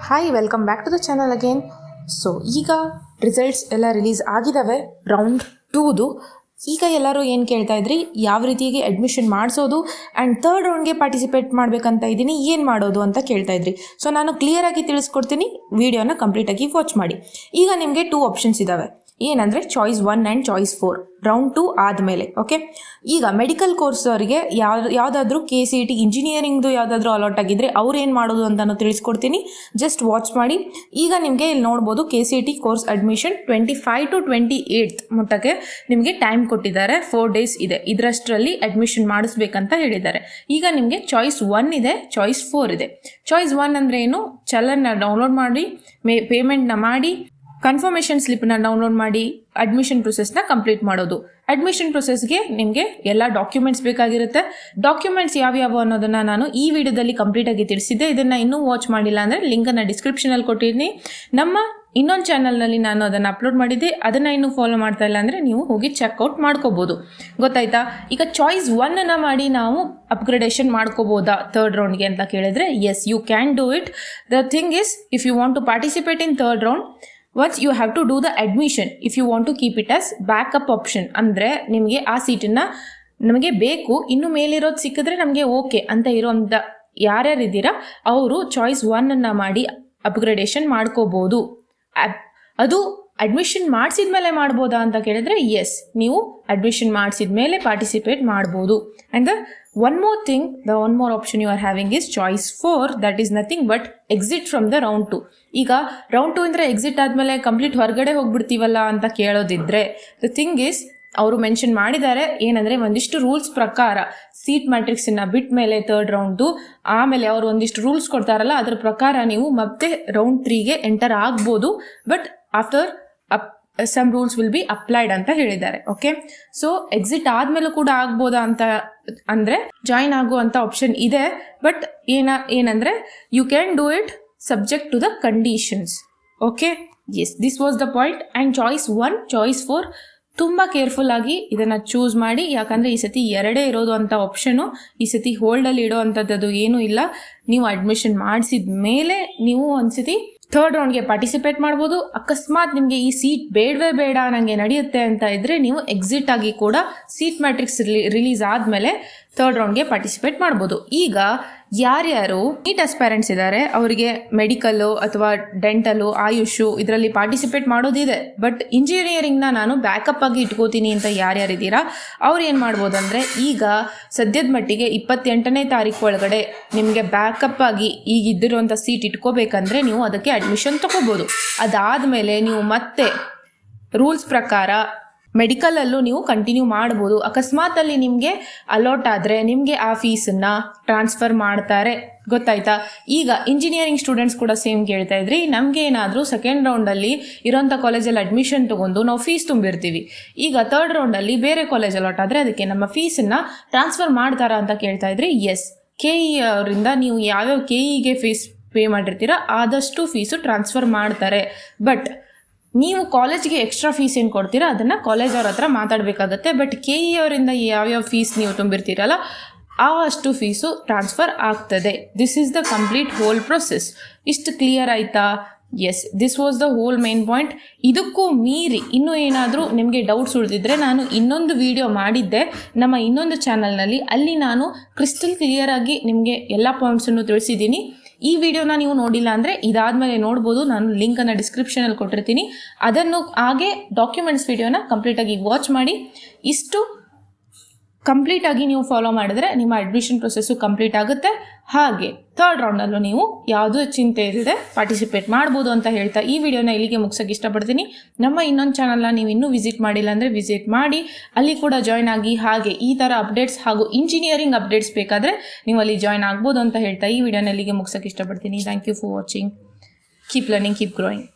Hi, welcome back to the channel again. So ಈಗ results ಎಲ್ಲ release ಆಗಿದ್ದಾವೆ round 2ದು. ಈಗ ಎಲ್ಲರೂ ಏನು ಕೇಳ್ತಾ ಇದ್ರಿ, ಯಾವ ರೀತಿಯಾಗಿ ಅಡ್ಮಿಷನ್ ಮಾಡಿಸೋದು ಆ್ಯಂಡ್ ಥರ್ಡ್ ರೌಂಡ್ಗೆ ಪಾರ್ಟಿಸಿಪೇಟ್ ಮಾಡಬೇಕಂತ ಇದ್ದೀನಿ, ಏನು ಮಾಡೋದು ಅಂತ ಕೇಳ್ತಾ ಇದ್ರಿ. ಸೊ ನಾನು ಕ್ಲಿಯರಾಗಿ ತಿಳಿಸ್ಕೊಡ್ತೀನಿ, ವಿಡಿಯೋನ ಕಂಪ್ಲೀಟಾಗಿ ವಾಚ್ ಮಾಡಿ. ಈಗ ನಿಮಗೆ 2 ಆಪ್ಷನ್ಸ್ ಇದ್ದಾವೆ. ಏನಂದರೆ ಚಾಯ್ಸ್ 1 ಆ್ಯಂಡ್ ಚಾಯ್ಸ್ 4 ರೌಂಡ್ 2 ಆದಮೇಲೆ. ಓಕೆ, ಈಗ ಮೆಡಿಕಲ್ ಕೋರ್ಸ್ ಅವರಿಗೆ ಯಾವುದಾದ್ರೂ KCET ಇಂಜಿನಿಯರಿಂಗ್ದು ಯಾವುದಾದ್ರೂ ಅಲಾಟ್ ಆಗಿದ್ದರೆ ಅವ್ರು ಏನು ಮಾಡೋದು ಅಂತ ನಾನು ತಿಳಿಸ್ಕೊಡ್ತೀನಿ, ಜಸ್ಟ್ ವಾಚ್ ಮಾಡಿ. ಈಗ ನಿಮಗೆ ಇಲ್ಲಿ ನೋಡ್ಬೋದು KCET ಕೋರ್ಸ್ ಅಡ್ಮಿಷನ್ 25 to 28 ಮುಟ್ಟಕ್ಕೆ ನಿಮಗೆ ಟೈಮ್ ಕೊಟ್ಟಿದ್ದಾರೆ. 4 days ಇದೆ, ಇದರಷ್ಟರಲ್ಲಿ ಅಡ್ಮಿಷನ್ ಮಾಡಿಸ್ಬೇಕಂತ ಹೇಳಿದ್ದಾರೆ. ಈಗ ನಿಮಗೆ ಚಾಯ್ಸ್ 1 ಇದೆ, ಚಾಯ್ಸ್ 4 ಇದೆ. ಚಾಯ್ಸ್ 1 ಅಂದರೆ ಏನು, ಚಲನ್ನ ಡೌನ್ಲೋಡ್ ಮಾಡಿ, ಪೇಮೆಂಟ್ನ ಮಾಡಿ, ಕನ್ಫರ್ಮೇಷನ್ ಸ್ಲಿಪ್ನ ಡೌನ್ಲೋಡ್ ಮಾಡಿ ಅಡ್ಮಿಷನ್ ಪ್ರೊಸೆಸ್ನ ಕಂಪ್ಲೀಟ್ ಮಾಡೋದು. ಅಡ್ಮಿಷನ್ ಪ್ರೊಸೆಸ್ಗೆ ನಿಮಗೆ ಎಲ್ಲ ಡಾಕ್ಯುಮೆಂಟ್ಸ್ ಬೇಕಾಗಿರುತ್ತೆ. ಡಾಕ್ಯುಮೆಂಟ್ಸ್ ಯಾವ್ಯಾವು ಅನ್ನೋದನ್ನು ನಾನು ಈ ವಿಡಿಯೋದಲ್ಲಿ ಕಂಪ್ಲೀಟಾಗಿ ತಿಳಿಸಿದ್ದೆ. ಇದನ್ನು ಇನ್ನೂ ವಾಚ್ ಮಾಡಿಲ್ಲ ಅಂದರೆ ಲಿಂಕನ್ನು ಡಿಸ್ಕ್ರಿಪ್ಷನಲ್ಲಿ ಕೊಟ್ಟಿದ್ದೀನಿ. ನಮ್ಮ ಇನ್ನೊಂದು ಚಾನಲ್ನಲ್ಲಿ ನಾನು ಅದನ್ನು ಅಪ್ಲೋಡ್ ಮಾಡಿದ್ದೆ, ಅದನ್ನು ಇನ್ನೂ ಫಾಲೋ ಮಾಡ್ತಾ ಇಲ್ಲ ಅಂದರೆ ನೀವು ಹೋಗಿ ಚೆಕ್ಔಟ್ ಮಾಡ್ಕೋಬೋದು. ಗೊತ್ತಾಯ್ತಾ? ಈಗ ಚಾಯ್ಸ್ 1 ಮಾಡಿ ನಾವು ಅಪ್ಗ್ರೇಡೇಷನ್ ಮಾಡ್ಕೋಬೋದಾ ಥರ್ಡ್ ರೌಂಡ್ಗೆ ಅಂತ ಕೇಳಿದ್ರೆ, yes, you can do it. The thing is, if you want to participate in third round, once you have to do the admission if you want to keep it as backup option. ಅಂದರೆ ನಿಮಗೆ ಆ ಸೀಟನ್ನು ನಮಗೆ ಬೇಕು, ಇನ್ನು ಮೇಲಿರೋದು ಸಿಕ್ಕಿದ್ರೆ ನಮಗೆ okay ಅಂತ ಇರೋಂಥ ಯಾರ್ಯಾರಿದ್ದೀರಾ ಅವರು ಚಾಯ್ಸ್ 1 ಮಾಡಿ ಅಪ್ಗ್ರೇಡೇಷನ್ ಮಾಡ್ಕೋಬೋದು. ಅದು ಅಡ್ಮಿಷನ್ ಮಾಡಿಸಿದ ಮೇಲೆ ಮಾಡ್ಬೋದಾ ಅಂತ ಕೇಳಿದ್ರೆ, ಎಸ್, ನೀವು ಅಡ್ಮಿಷನ್ ಮಾಡಿಸಿದ ಮೇಲೆ ಪಾರ್ಟಿಸಿಪೇಟ್ ಮಾಡ್ಬೋದು. And the one more option you are having is choice 4, that is nothing but exit from the round 2. ಈಗ ರೌಂಡ್ 2 ಅಂದರೆ ಎಕ್ಸಿಟ್ ಆದಮೇಲೆ ಕಂಪ್ಲೀಟ್ ಹೊರಗಡೆ ಹೋಗ್ಬಿಡ್ತೀವಲ್ಲ ಅಂತ ಕೇಳೋದಿದ್ರೆ, ದ ಥಿಂಗ್ ಇಸ್, ಅವರು ಮೆನ್ಷನ್ ಮಾಡಿದ್ದಾರೆ ಏನಂದರೆ, ಒಂದಿಷ್ಟು ರೂಲ್ಸ್ ಪ್ರಕಾರ ಸೀಟ್ ಮ್ಯಾಟ್ರಿಕ್ಸನ್ನು ಬಿಟ್ಟ ಮೇಲೆ ಥರ್ಡ್ ರೌಂಡ್ದು ಆಮೇಲೆ ಅವರು ಒಂದಿಷ್ಟು ರೂಲ್ಸ್ ಕೊಡ್ತಾರಲ್ಲ, ಅದರ ಪ್ರಕಾರ ನೀವು ಮತ್ತೆ ರೌಂಡ್ 3ಗೆ ಎಂಟರ್ ಆಗ್ಬೋದು. But after some rules will be applied ಅಂತ ಹೇಳಿದ್ದಾರೆ. ಓಕೆ, ಸೊ ಎಕ್ಸಿಟ್ ಆದಮೇಲೂ ಕೂಡ ಆಗ್ಬೋದಾ ಅಂತ ಅಂದರೆ ಜಾಯಿನ್ ಆಗುವಂಥ ಆಪ್ಷನ್ ಇದೆ. ಬಟ್ ಏನಂದರೆ you can do it subject to the conditions. Okay, yes, this was the point. And choice 1, choice 4 ತುಂಬ ಕೇರ್ಫುಲ್ ಆಗಿ ಇದನ್ನು ಚೂಸ್ ಮಾಡಿ. ಯಾಕಂದರೆ ಈ ಸತಿ 2 ಇರೋದು ಅಂಥ ಆಪ್ಷನು, ಈ ಸತಿ ಹೋಲ್ಡಲ್ಲಿ ಇಡೋ ಅಂಥದ್ದು ಏನೂ ಇಲ್ಲ. ನೀವು ಅಡ್ಮಿಷನ್ ಮಾಡಿಸಿದ ಮೇಲೆ ನೀವು ಒಂದ್ಸತಿ ಥರ್ಡ್ ರೌಂಡ್ಗೆ ಪಾರ್ಟಿಸಿಪೇಟ್ ಮಾಡ್ಬೋದು. ಅಕಸ್ಮಾತ್ ನಿಮಗೆ ಈ ಸೀಟ್ ಬೇಡವೇ ಬೇಡ, ನನಗೆ ನಡೆಯುತ್ತೆ ಅಂತ ಇದ್ದರೆ ನೀವು ಎಕ್ಸಿಟ್ ಆಗಿ ಕೂಡ ಸೀಟ್ ಮ್ಯಾಟ್ರಿಕ್ಸ್ ರಿಲೀಸ್ ಆದಮೇಲೆ ಥರ್ಡ್ ರೌಂಡ್ಗೆ ಪಾರ್ಟಿಸಿಪೇಟ್ ಮಾಡ್ಬೋದು. ಈಗ ಯಾರ್ಯಾರು ನೀಟ್ ಆಸ್ಪೈರೆಂಟ್ಸ್ ಇದ್ದಾರೆ ಅವರಿಗೆ ಮೆಡಿಕಲ್ಲು ಅಥವಾ ಡೆಂಟಲು, ಆಯುಷು ಇದರಲ್ಲಿ ಪಾರ್ಟಿಸಿಪೇಟ್ ಮಾಡೋದಿದೆ. ಬಟ್ ಇಂಜಿನಿಯರಿಂಗ್ನ ನಾನು ಬ್ಯಾಕಪ್ ಆಗಿ ಇಟ್ಕೋತೀನಿ ಅಂತ ಯಾರ್ಯಾರಿದ್ದೀರಾ ಅವ್ರು ಏನು ಮಾಡ್ಬೋದಂದರೆ, ಈಗ ಸದ್ಯದ ಮಟ್ಟಿಗೆ 28ನೇ ತಾರೀಕು ಒಳಗಡೆ ನಿಮಗೆ ಬ್ಯಾಕಪ್ ಆಗಿ ಈಗ ಇದ್ದಿರುವಂಥ ಸೀಟ್ ಇಟ್ಕೋಬೇಕಂದ್ರೆ ನೀವು ಅದಕ್ಕೆ ಅಡ್ಮಿಷನ್ ತೊಗೋಬೋದು. ಅದಾದಮೇಲೆ ನೀವು ಮತ್ತೆ ರೂಲ್ಸ್ ಪ್ರಕಾರ ಮೆಡಿಕಲಲ್ಲೂ ನೀವು ಕಂಟಿನ್ಯೂ ಮಾಡ್ಬೋದು. ಅಕಸ್ಮಾತಲ್ಲಿ ನಿಮಗೆ ಅಲಾಟ್ ಆದರೆ ನಿಮಗೆ ಆ ಫೀಸನ್ನು ಟ್ರಾನ್ಸ್ಫರ್ ಮಾಡ್ತಾರೆ. ಗೊತ್ತಾಯ್ತಾ? ಈಗ ಇಂಜಿನಿಯರಿಂಗ್ ಸ್ಟೂಡೆಂಟ್ಸ್ ಕೂಡ ಸೇಮ್ ಕೇಳ್ತಾ ಇದ್ರಿ, ನಮಗೆ ಏನಾದರೂ ಸೆಕೆಂಡ್ ರೌಂಡಲ್ಲಿ ಇರೋಂಥ ಕಾಲೇಜಲ್ಲಿ ಅಡ್ಮಿಷನ್ ತೊಗೊಂಡು ನಾವು ಫೀಸ್ ತುಂಬಿರ್ತೀವಿ. ಈಗ ಥರ್ಡ್ ರೌಂಡಲ್ಲಿ ಬೇರೆ ಕಾಲೇಜ್ ಅಲಾಟ್ ಆದರೆ ಅದಕ್ಕೆ ನಮ್ಮ ಫೀಸನ್ನು ಟ್ರಾನ್ಸ್ಫರ್ ಮಾಡ್ತಾರಾ ಅಂತ ಕೇಳ್ತಾ ಇದ್ರಿ. ಎಸ್, KE ಅವರಿಂದ ನೀವು ಯಾವ್ಯಾವ KEಗೆ ಫೀಸ್ ಪೇ ಮಾಡಿರ್ತೀರ ಆದಷ್ಟು ಫೀಸು ಟ್ರಾನ್ಸ್ಫರ್ ಮಾಡ್ತಾರೆ. ಬಟ್ ನೀವು ಕಾಲೇಜ್ಗೆ ಎಕ್ಸ್ಟ್ರಾ ಫೀಸ್ ಏನು ಕೊಡ್ತೀರಾ ಅದನ್ನು ಕಾಲೇಜ್ ಅವ್ರ ಹತ್ರ ಮಾತಾಡಬೇಕಾಗತ್ತೆ. ಬಟ್ KE ಅವರಿಂದ ಯಾವ್ಯಾವ ಫೀಸ್ ನೀವು ತುಂಬಿರ್ತೀರಲ್ಲ ಅಷ್ಟು ಫೀಸು ಟ್ರಾನ್ಸ್ಫರ್ ಆಗ್ತದೆ. This is the complete whole process. ಇಷ್ಟು ಕ್ಲಿಯರ್ ಆಯಿತಾ? Yes, this was the whole main point. ಇದಕ್ಕೂ ಮೀರಿ ಇನ್ನೂ ಏನಾದರೂ ನಿಮಗೆ ಡೌಟ್ಸ್ ಉಳಿದಿದ್ರೆ ನಾನು ಇನ್ನೊಂದು ವಿಡಿಯೋ ಮಾಡಿದ್ದೆ ನಮ್ಮ ಇನ್ನೊಂದು ಚಾನಲ್ನಲ್ಲಿ, ಅಲ್ಲಿ ನಾನು ಕ್ರಿಸ್ಟಲ್ ಕ್ಲಿಯರಾಗಿ ನಿಮಗೆ ಎಲ್ಲ ಪಾಯಿಂಟ್ಸನ್ನು ತಿಳಿಸಿದ್ದೀನಿ. ಈ ವಿಡಿಯೋನ ನೀವು ನೋಡಿಲ್ಲ ಅಂದರೆ ಇದಾದಮೇಲೆ ನೋಡ್ಬೋದು, ನಾನು ಲಿಂಕನ್ನು ಡಿಸ್ಕ್ರಿಪ್ಷನಲ್ಲಿ ಕೊಟ್ಟಿರ್ತೀನಿ. ಅದನ್ನು ಹಾಗೆ ಡಾಕ್ಯುಮೆಂಟ್ಸ್ ವಿಡಿಯೋನ ಕಂಪ್ಲೀಟಾಗಿ ವಾಚ್ ಮಾಡಿ. ಇಷ್ಟು ಕಂಪ್ಲೀಟಾಗಿ ನೀವು ಫಾಲೋ ಮಾಡಿದ್ರೆ ನಿಮ್ಮ ಅಡ್ಮಿಷನ್ ಪ್ರೊಸೆಸ್ಸು ಕಂಪ್ಲೀಟ್ ಆಗುತ್ತೆ. ಹಾಗೆ ಥರ್ಡ್ ರೌಂಡಲ್ಲೂ ನೀವು ಯಾವುದೂ ಚಿಂತೆ ಇಲ್ಲದೆ ಪಾರ್ಟಿಸಿಪೇಟ್ ಮಾಡ್ಬೋದು ಅಂತ ಹೇಳ್ತಾ ಈ ವಿಡಿಯೋನ ಇಲ್ಲಿಗೆ ಮುಗಿಸೋಕ್ಕೆ ಇಷ್ಟಪಡ್ತೀನಿ. ನಮ್ಮ ಇನ್ನೊಂದು ಚಾನಲ್ನ ನೀವು ಇನ್ನೂ ವಿಸಿಟ್ ಮಾಡಿಲ್ಲ ಅಂದರೆ ವಿಸಿಟ್ ಮಾಡಿ, ಅಲ್ಲಿ ಕೂಡ ಜಾಯ್ನ್ ಆಗಿ. ಹಾಗೆ ಈ ಥರ ಅಪ್ಡೇಟ್ಸ್ ಹಾಗೂ ಇಂಜಿನಿಯರಿಂಗ್ ಅಪ್ಡೇಟ್ಸ್ ಬೇಕಾದರೆ ನೀವು ಅಲ್ಲಿ ಜಾಯ್ನ್ ಆಗ್ಬೋದು ಅಂತ ಹೇಳ್ತಾ ಈ ವಿಡಿಯೋನ ಇಲ್ಲಿಗೆ ಮುಗಿಸೋಕ್ಕೆ ಇಷ್ಟಪಡ್ತೀನಿ. Thank you for watching. Keep learning, keep growing.